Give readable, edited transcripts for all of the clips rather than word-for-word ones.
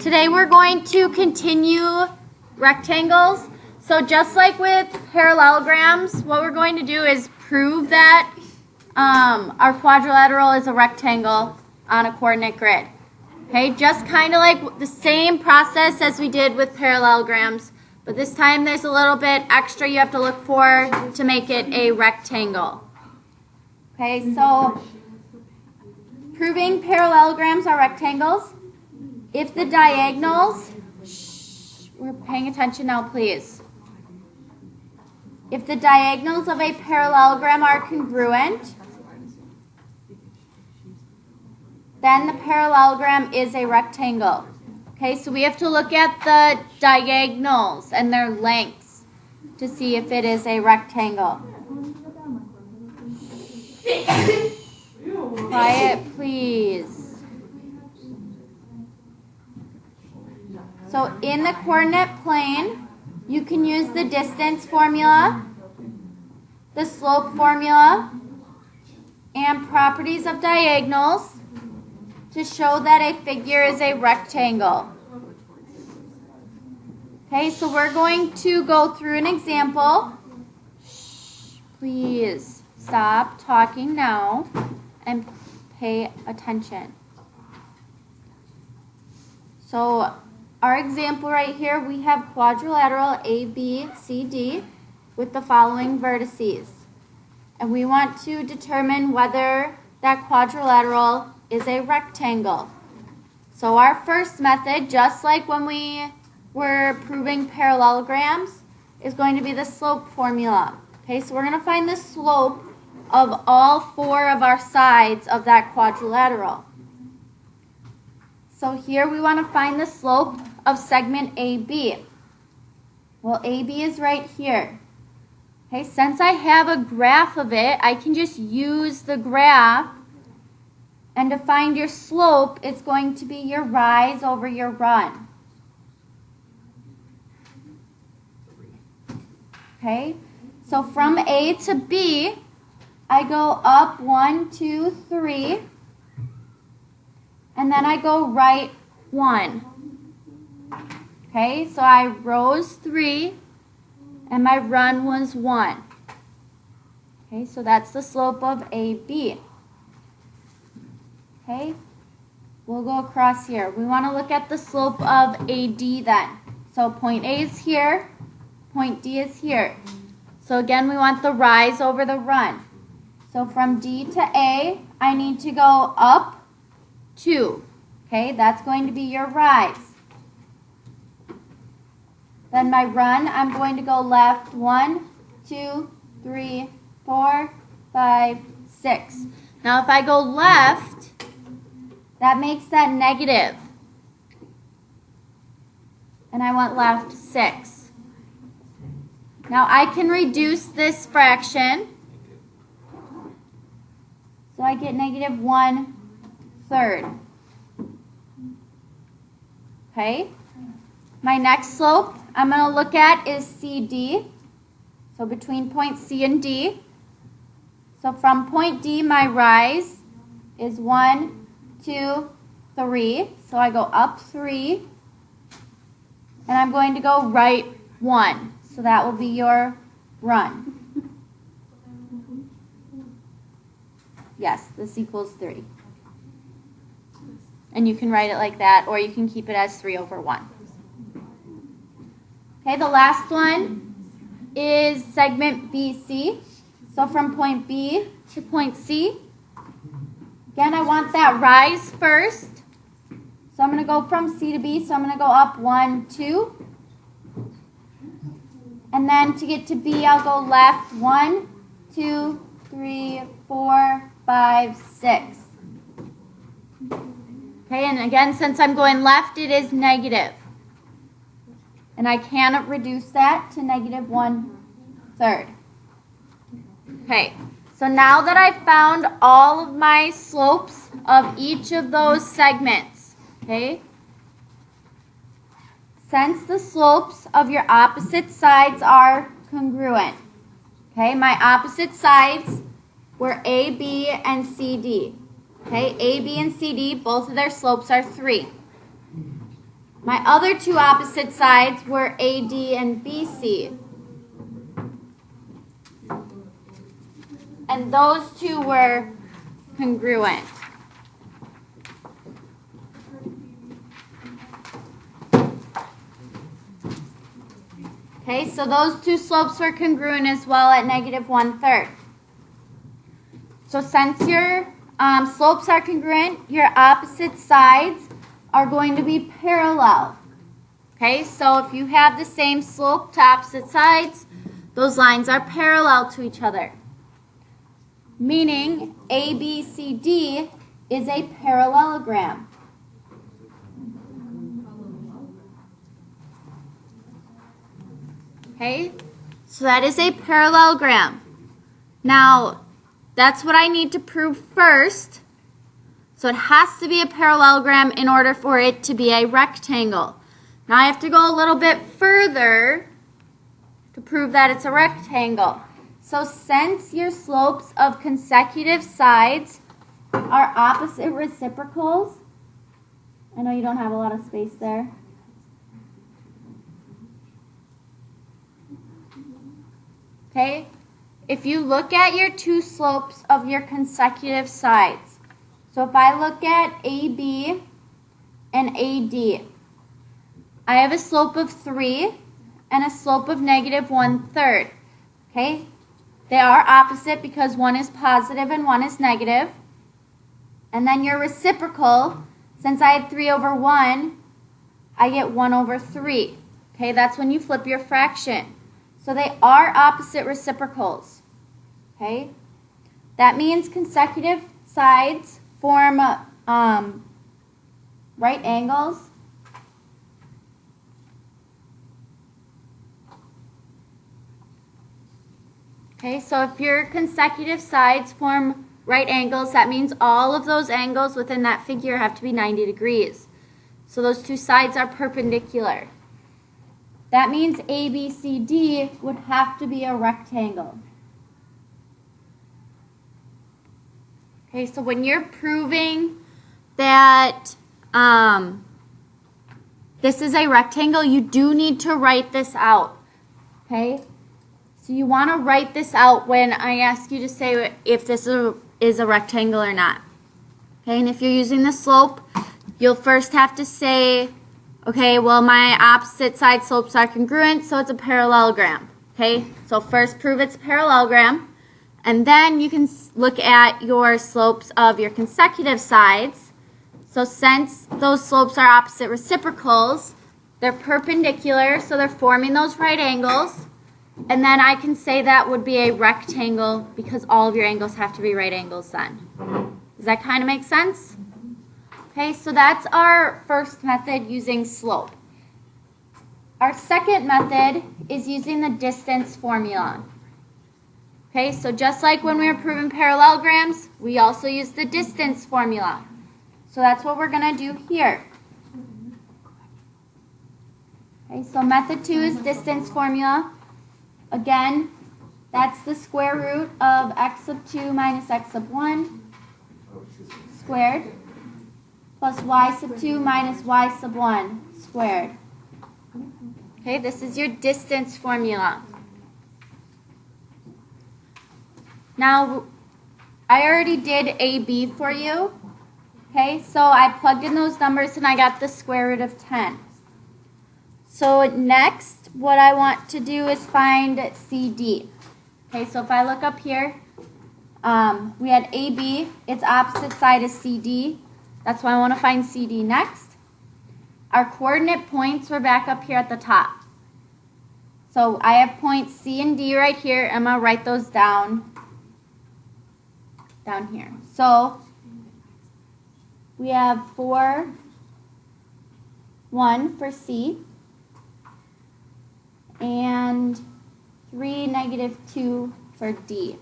Today we're going to continue rectangles. So just like with parallelograms, what we're going to do is prove that our quadrilateral is a rectangle on a coordinate grid. Okay, just kind of like the same process as we did with parallelograms, but this time there's a little bit extra you have to look for to make it a rectangle. Okay, so proving parallelograms are rectangles. If the diagonals, we're paying attention now, please. If the diagonals of a parallelogram are congruent, then the parallelogram is a rectangle. Okay, so we have to look at the diagonals and their lengths to see if it is a rectangle. Quiet, please. So in the coordinate plane, you can use the distance formula, the slope formula, and properties of diagonals to show that a figure is a rectangle. Okay, so we're going to go through an example. Please stop talking now and pay attention. So our example right here, we have quadrilateral ABCD with the following vertices. And we want to determine whether that quadrilateral is a rectangle. So our first method, just like when we were proving parallelograms, is going to be the slope formula. Okay, so we're going to find the slope of all four of our sides of that quadrilateral. So here we want to find the slope of segment AB. Well, AB is right here. Okay, since I have a graph of it, I can just use the graph, and to find your slope, it's going to be your rise over your run. Okay, so from A to B, I go up 1, 2, 3. And then I go right 1. Okay, so I rose 3, and my run was 1. Okay, so that's the slope of AB. Okay, we'll go across here. We want to look at the slope of AD then. So point A is here, point D is here. So again, we want the rise over the run. So from D to A, I need to go up 2. Okay, that's going to be your rise. Then my run, I'm going to go left 1, 2, 3, 4, 5, 6. Now if I go left, that makes that negative. And I want left 6. Now I can reduce this fraction. So I get negative 1/3. Okay, my next slope I'm going to look at is CD, so between point C and D. So from point D, my rise is 1, 2, 3. So I go up 3, and I'm going to go right 1. So that will be your run. Yes, this equals 3. And you can write it like that, or you can keep it as 3/1. Okay, the last one is segment BC. So from point B to point C. Again, I want that rise first. So I'm going to go from C to B. So I'm going to go up 1, 2. And then to get to B, I'll go left 1, 2, 3, 4, 5, 6. Okay, and again, since I'm going left, it is negative. And I cannot reduce that to negative 1/3. Okay, so now that I've found all of my slopes of each of those segments, okay, since the slopes of your opposite sides are congruent, okay, my opposite sides were A, B, and CD. Okay, A, B, and CD, both of their slopes are 3. My other two opposite sides were AD and BC. And those two were congruent. Okay, so those two slopes were congruent as well at -1/3. So since your slopes are congruent, your opposite sides are going to be parallel. Okay, so if you have the same slope to opposite sides, those lines are parallel to each other. Meaning ABCD is a parallelogram. Okay, so that is a parallelogram. Now, that's what I need to prove first. So it has to be a parallelogram in order for it to be a rectangle. Now I have to go a little bit further to prove that it's a rectangle. So since your slopes of consecutive sides are opposite reciprocals, I know you don't have a lot of space there. Okay, if you look at your two slopes of your consecutive sides, so if I look at AB and AD, I have a slope of 3 and a slope of -1/3. Okay, they are opposite because one is positive and one is negative. And then your reciprocal, since I had 3/1, I get 1/3. Okay, that's when you flip your fraction. So they are opposite reciprocals. Okay, that means consecutive sides form right angles. Okay, so if your consecutive sides form right angles, that means all of those angles within that figure have to be 90 degrees. So those two sides are perpendicular. That means ABCD would have to be a rectangle. Okay, so when you're proving that this is a rectangle, you do need to write this out. Okay, so you want to write this out when I ask you to say if this is a rectangle or not. Okay, and if you're using the slope, you'll first have to say, okay, well, my opposite side slopes are congruent, so it's a parallelogram. Okay, so first prove it's a parallelogram, and then you can look at your slopes of your consecutive sides. So since those slopes are opposite reciprocals, they're perpendicular, so they're forming those right angles. And then I can say that would be a rectangle because all of your angles have to be right angles then. Does that kind of make sense? Okay, so that's our first method using slope. Our second method is using the distance formula. Okay, so just like when we were proving parallelograms, we also use the distance formula. So that's what we're going to do here. Okay, so method 2 is distance formula. Again, that's the square root of x sub 2 minus x sub 1 squared plus y sub 2 minus y sub 1 squared. Okay, this is your distance formula. Now, I already did AB for you. Okay, so I plugged in those numbers and I got the square root of 10. So next, what I want to do is find CD. Okay, so if I look up here, we had AB, its opposite side is CD. That's why I want to find CD next. Our coordinate points were back up here at the top. So I have points C and D right here. I'm going to write those down here. So we have 4, 1 for C, and 3, -2 for D.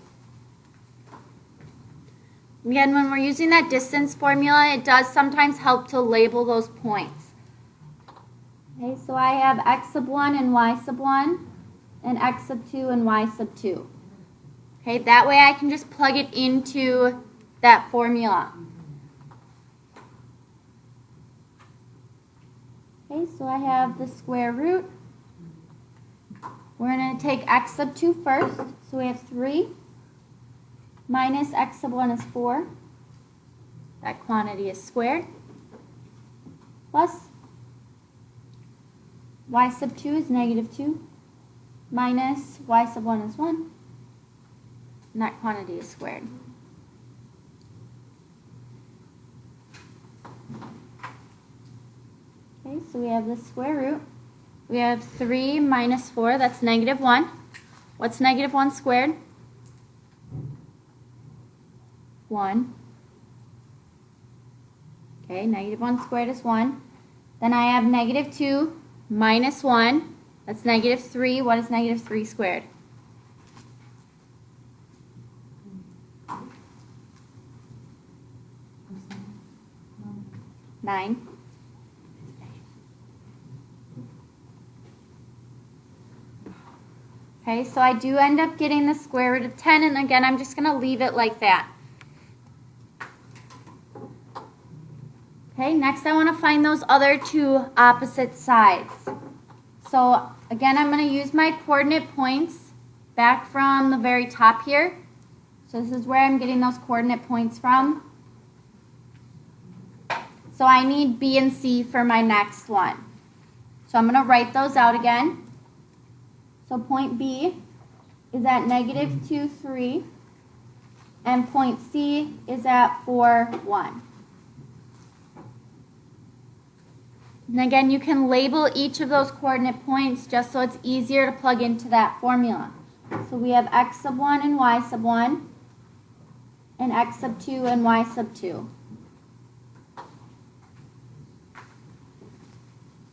Again, when we're using that distance formula, it does sometimes help to label those points. Okay, so I have x sub 1 and y sub 1, and x sub 2 and y sub 2. Okay, that way I can just plug it into that formula. Okay, so I have the square root. We're going to take x sub 2 first. So we have 3 minus x sub 1 is 4. That quantity is squared. Plus y sub 2 is negative 2 minus y sub 1 is 1. And that quantity is squared. Okay, so we have the square root. We have 3 minus 4, that's negative 1. What's negative 1 squared? 1. Okay, negative 1 squared is 1. Then I have negative 2 minus 1, that's negative 3. What is negative 3 squared? 9. Okay, so I do end up getting the square root of 10, and again, I'm just going to leave it like that. Okay, next I want to find those other two opposite sides. So again, I'm going to use my coordinate points back from the very top here. So this is where I'm getting those coordinate points from. So I need B and C for my next one. So I'm going to write those out again. So point B is at negative 2, 3, and point C is at 4, 1. And again, you can label each of those coordinate points just so it's easier to plug into that formula. So we have x sub 1 and y sub 1, and x sub 2 and y sub 2.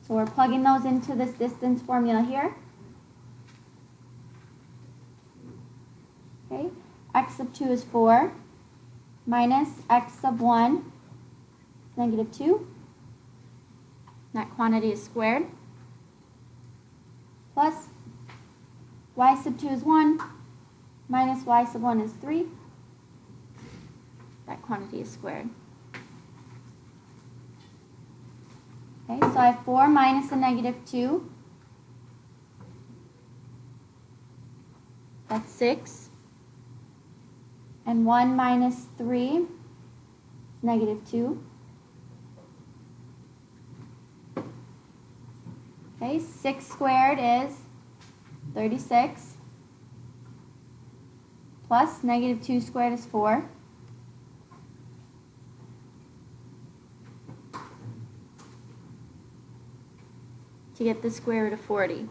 So we're plugging those into this distance formula here. Okay, x sub 2 is 4 minus x sub 1 is negative 2. That quantity is squared. Plus y sub 2 is 1 minus y sub 1 is 3. That quantity is squared. Okay, so I have 4 minus a negative 2. That's 6. And 1 minus 3 is negative 2. Okay, 6 squared is 36. Plus negative 2 squared is 4. To get the square root of 40.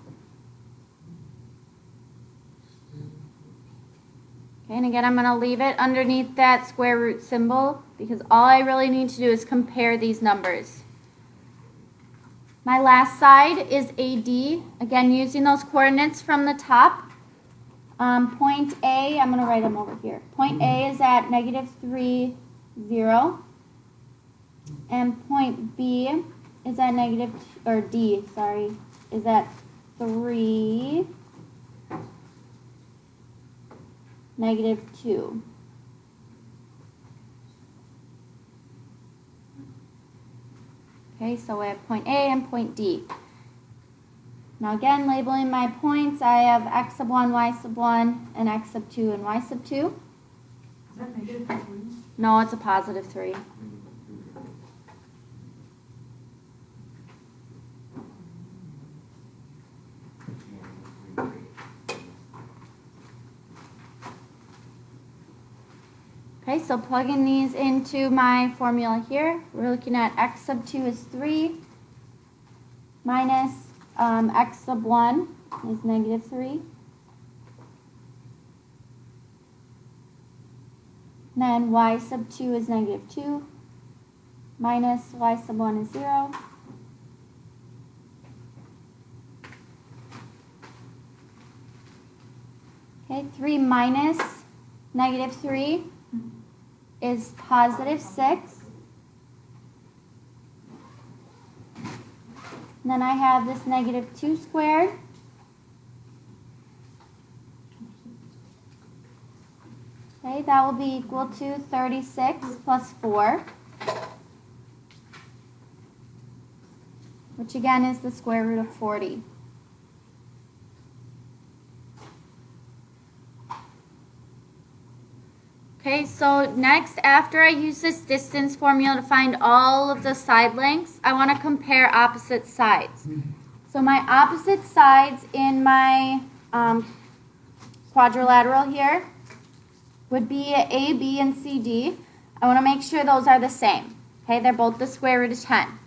Okay, and again, I'm going to leave it underneath that square root symbol because all I really need to do is compare these numbers. My last side is AD. Again, using those coordinates from the top. Point A, I'm going to write them over here. Point A is at negative 3, 0. And point B is at negative, or D, sorry, is at 3, negative 2. Okay, so we have point A and point D. Now again, labeling my points, I have x sub 1, y sub 1, and x sub 2 and y sub 2. Is that negative 3? No, it's a positive 3. Okay, so plugging these into my formula here, we're looking at x sub 2 is 3 minus x sub 1 is negative 3. Then y sub 2 is negative 2 minus y sub 1 is 0. Okay, 3 minus negative 3 is positive 6. And then I have this negative 2 squared. Okay, that will be equal to 36 plus 4, which again is the square root of 40. Okay, so next, after I use this distance formula to find all of the side lengths, I want to compare opposite sides. So my opposite sides in my quadrilateral here would be A, B, and C, D. I want to make sure those are the same. Okay, they're both the square root of 10.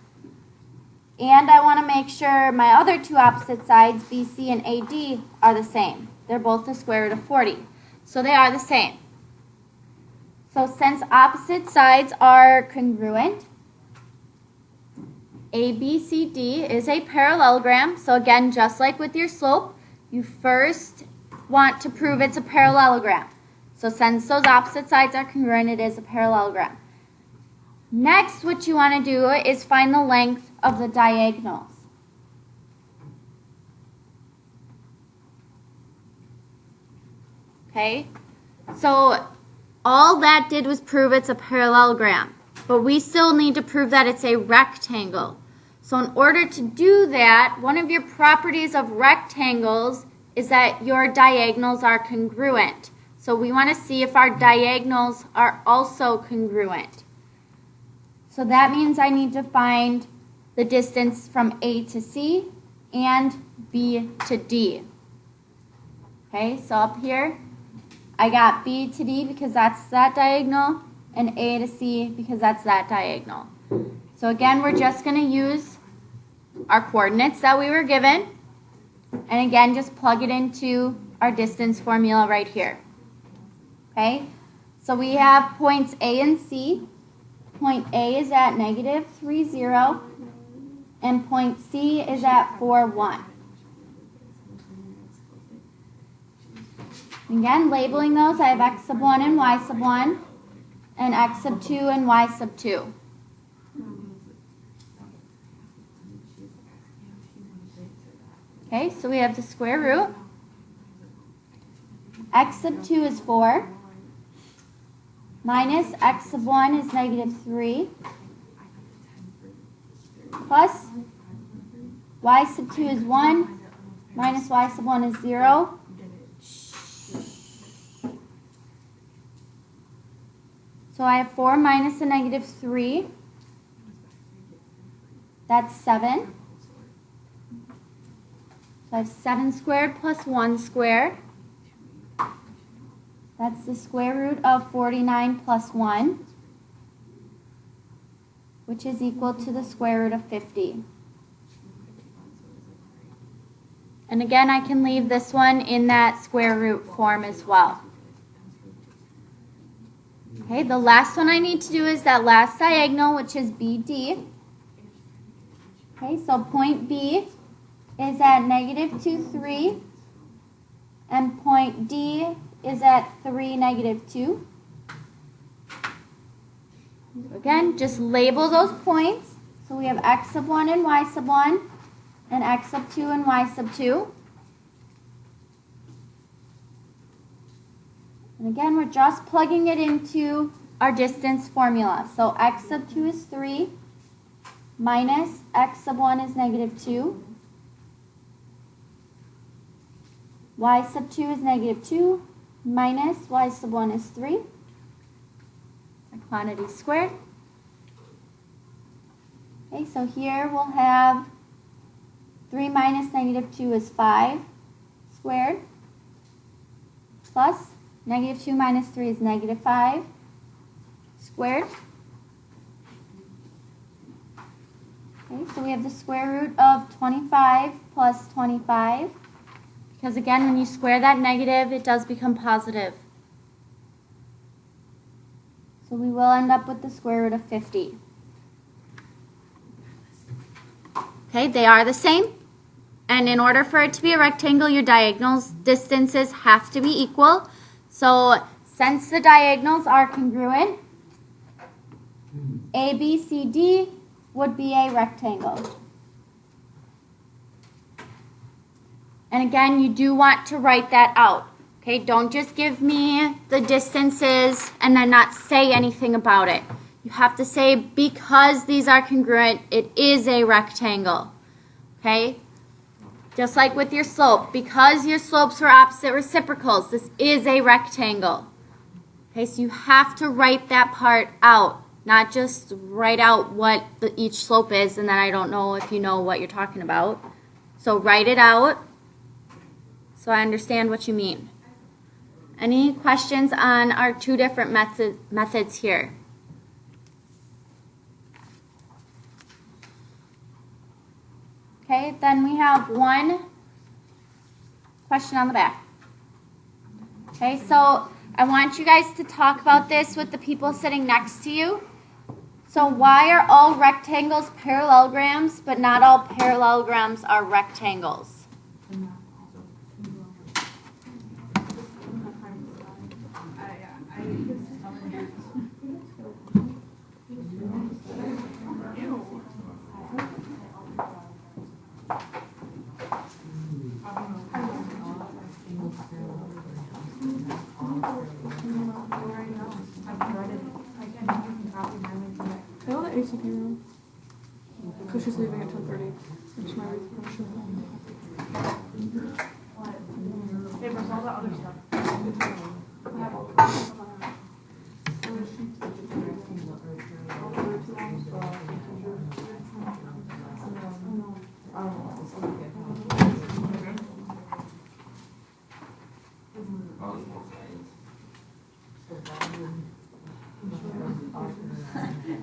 And I want to make sure my other two opposite sides, BC and AD, are the same. They're both the square root of 40. So they are the same. So since opposite sides are congruent, ABCD is a parallelogram. So again, just like with your slope, you first want to prove it's a parallelogram. So since those opposite sides are congruent, it is a parallelogram. Next, what you want to do is find the length of the diagonals. Okay, so all that did was prove it's a parallelogram, but we still need to prove that it's a rectangle. So in order to do that, one of your properties of rectangles is that your diagonals are congruent. So we want to see if our diagonals are also congruent. So that means I need to find the distance from A to C and B to D. Okay, so up here, I got B to D because that's that diagonal, and A to C because that's that diagonal. So again, we're just going to use our coordinates that we were given, and again, just plug it into our distance formula right here. Okay, so we have points A and C. Point A is at negative 3, 0, and point C is at 4, 1. Again, labeling those, I have x sub 1 and y sub 1, and x sub 2 and y sub 2. Okay, so we have the square root. X sub 2 is 4, minus x sub 1 is negative 3, plus y sub 2 is 1, minus y sub 1 is 0. So I have 4 minus a negative 3. That's 7. So I have 7 squared plus 1 squared. That's the square root of 49 plus 1, which is equal to the square root of 50. And again, I can leave this one in that square root form as well. Okay, the last one I need to do is that last diagonal, which is BD. Okay, so point B is at negative 2, 3, and point D is at 3, negative 2. Again, just label those points. So we have x sub 1 and y sub 1, and x sub 2 and y sub 2. And again, we're just plugging it into our distance formula. So x sub 2 is 3, minus x sub 1 is negative 2. Y sub 2 is negative 2, minus y sub 1 is 3. Our quantity squared. Okay, so here we'll have 3 minus negative 2 is 5 squared, plus negative 2 minus 3 is negative 5 squared. Okay, so we have the square root of 25 plus 25. Because again, when you square that negative, it does become positive. So we will end up with the square root of 50. Okay, they are the same. And in order for it to be a rectangle, your diagonals distances have to be equal. So since the diagonals are congruent, ABCD would be a rectangle. And again, you do want to write that out. Okay, don't just give me the distances and then not say anything about it. You have to say, because these are congruent, it is a rectangle. Okay? Just like with your slope, because your slopes are opposite reciprocals, this is a rectangle. Okay, so you have to write that part out, not just write out what each slope is, and then I don't know if you know what you're talking about. So write it out so I understand what you mean. Any questions on our two different methods here? Okay, then we have one question on the back. Okay, so I want you guys to talk about this with the people sitting next to you. So why are all rectangles parallelograms, but not all parallelograms are rectangles? I know the ACP room. Because she's leaving at 10:30. Which might be permission. Hey, where's all the other stuff? I have all the stuff.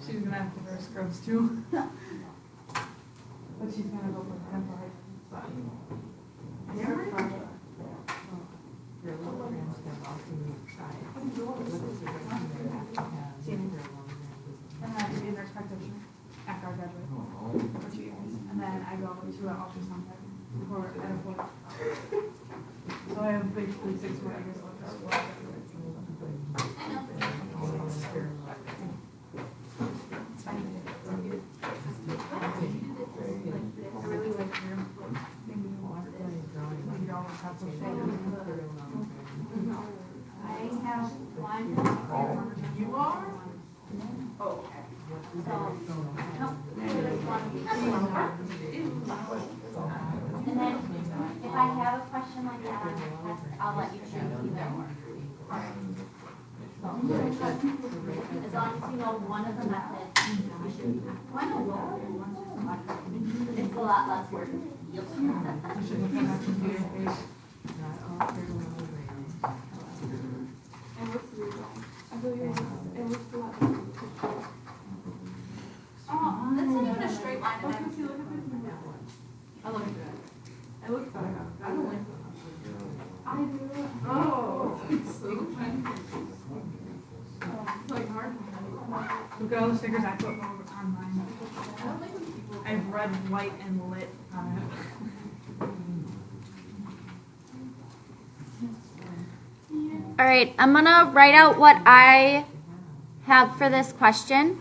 She's gonna have to wear scrubs too. But she's gonna go for temper. And I have to be a nurse practitioner after I graduate for 2 years. And then I go to an ultrasound tech before at a point. So I have basically 6 more years left of school. I really like your thing. I have one. You are? Oh, okay. And then if I have a question like that on your test, I'll let you choose either or. As long as you know one of the methods, you should be. Why not both? It's a lot less work. You should look at that computer page. And what's the result? I feel like it looks a lot better. Oh, that's not even a straight line. Okay, see, look at this one. I look good. It looks better. I don't like that. I do. Oh, it's so funny. It's like hard. Look at all the stickers I put on mine. I've red, white, and lit on it. All right, I'm gonna write out what I have for this question.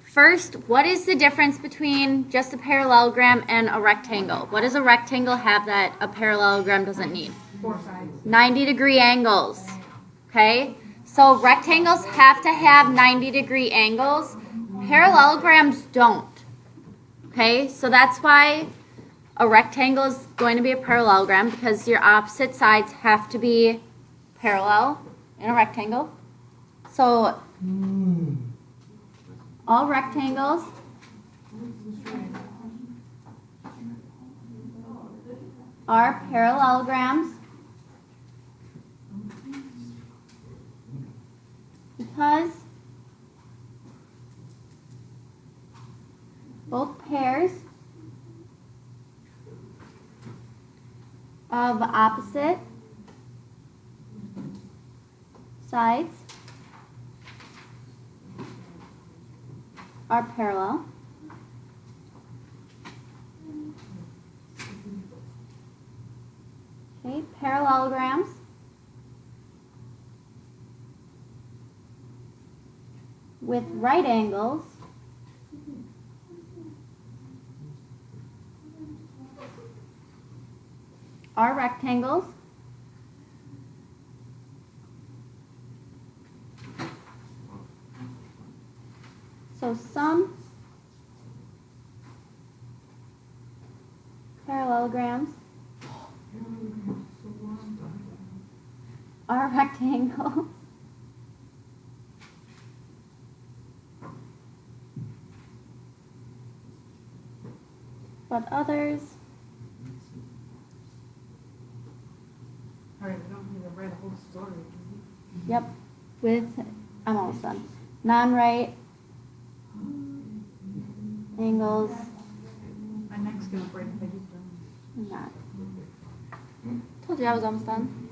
First, what is the difference between just a parallelogram and a rectangle? What does a rectangle have that a parallelogram doesn't need? 4 sides. 90-degree angles. Okay, so rectangles have to have 90-degree angles. Parallelograms don't. Okay, so that's why a rectangle is going to be a parallelogram, because your opposite sides have to be parallel in a rectangle. So all rectangles are parallelograms because both pairs of opposite sides are parallel. Okay, parallelograms with right angles are rectangles. So some Parallelograms are rectangles. But others, Alright, we don't need to write a whole story. yep, with, I'm almost done. Non-right angles My neck's gonna break if I keep doing and that. Told you I was almost done.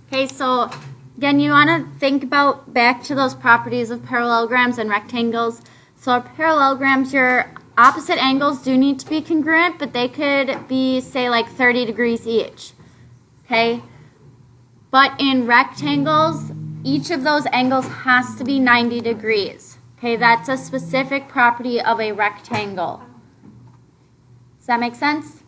Okay, so again, you want to think about back to those properties of parallelograms and rectangles. So parallelograms, your opposite angles do need to be congruent, but they could be, say, like 30 degrees each. Okay? But in rectangles, each of those angles has to be 90 degrees. Okay, that's a specific property of a rectangle. Does that make sense?